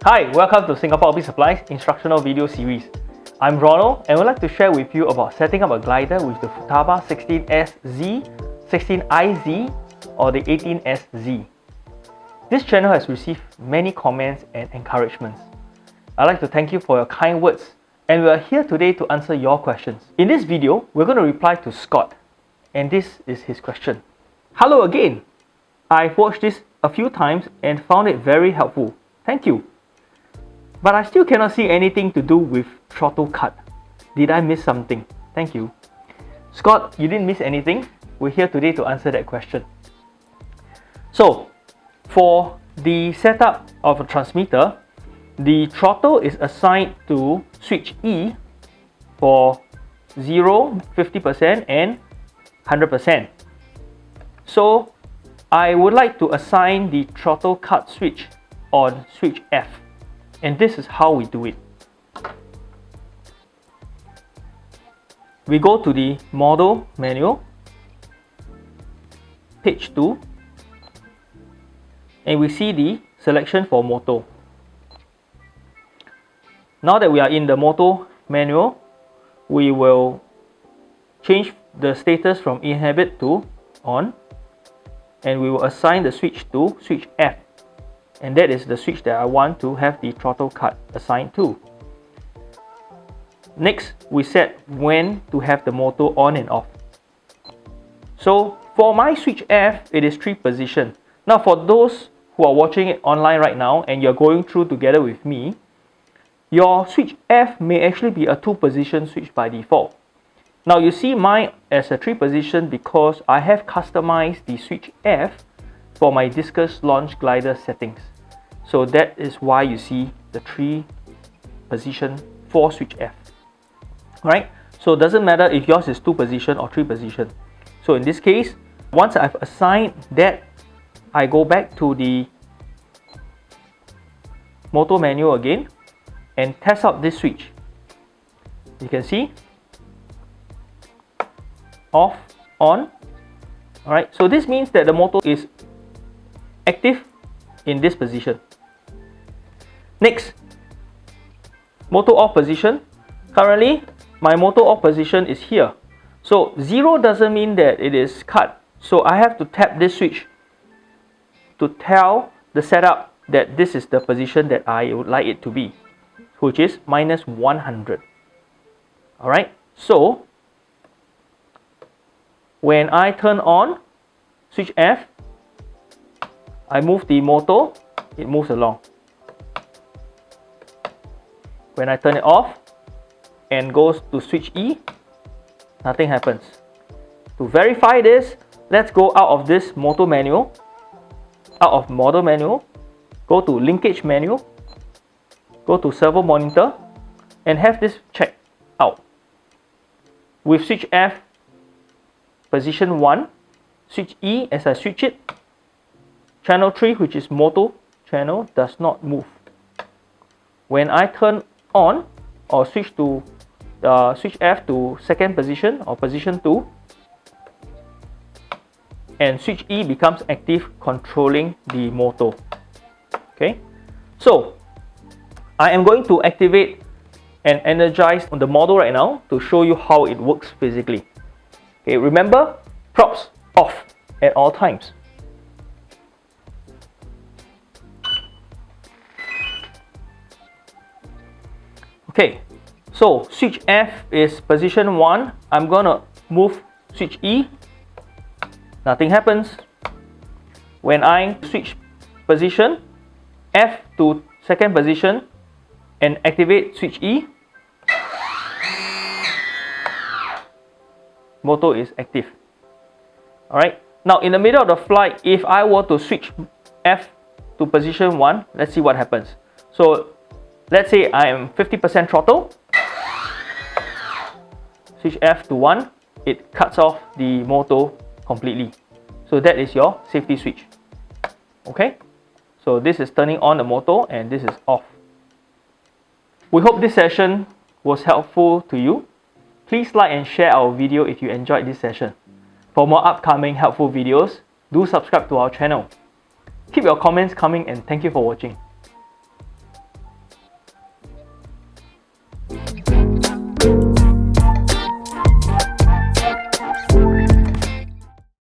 Hi, welcome to Singapore Office Supplies Instructional Video Series. I'm Ronald and would like to share with you about setting up a glider with the Futaba 16SZ, 16IZ or the 18SZ. This channel has received many comments and encouragements. I'd like to thank you for your kind words and we are here today to answer your questions. In this video, we're going to reply to Scott and this is his question. Hello again! I've watched this a few times and found it very helpful. Thank you. But I still cannot see anything to do with throttle cut. Did I miss something? Thank you. Scott, you didn't miss anything. We're here today to answer that question. So, for the setup of a transmitter, the throttle is assigned to switch E for 0, 50% and 100%. So, I would like to assign the throttle cut switch on switch F. And this is how we do it. We go to the model manual, page 2, and we see the selection for motor. Now that we are in the motor manual, we will change the status from inhabit to on, and we will assign the switch to switch F. And that is the switch that I want to have the throttle cut assigned to. Next, we set when to have the motor on and off. So for my switch F, it is 3 position. Now for those who are watching it online right now and you're going through together with me, your switch F may actually be a 2 position switch by default. Now you see mine as a 3 position because I have customized the switch F for my discus launch glider settings. So that is why you see the 3 position for switch F. Right? So it doesn't matter if yours is 2 position or 3 position. So in this case, once I've assigned that, I go back to the motor manual again and test out this switch. You can see off, on. Alright, so this means that the motor is active in this position. Next, motor off position. Currently, my motor off position is here. So 0 doesn't mean that it is cut. So I have to tap this switch to tell the setup that this is the position that I would like it to be, which is minus 100. Alright, so when I turn on switch F, I move the motor, it moves along. When I turn it off and goes to switch E, nothing happens. To verify this, let's go out of this motor manual, out of model manual, go to linkage manual, go to servo monitor and have this checked out. With switch F, position 1, switch E as I switch it, channel 3, which is motor channel, does not move. When I turn on or switch to switch F to second position or position 2, and switch E becomes active, controlling the motor. Okay, so I am going to activate and energize on the model right now to show you how it works physically. Okay, remember, props off at all times. Okay, so switch F is position 1. I'm gonna move switch E. Nothing happens. When I switch position F to second position and activate switch E, motor is active. Alright, now in the middle of the flight, if I were to switch F to position 1, let's see what happens. So let's say I am 50% throttle, switch F to 1, it cuts off the motor completely. So that is your safety switch. Okay, so this is turning on the motor and this is off. We hope this session was helpful to you. Please like and share our video if you enjoyed this session. For more upcoming helpful videos, do subscribe to our channel. Keep your comments coming and thank you for watching.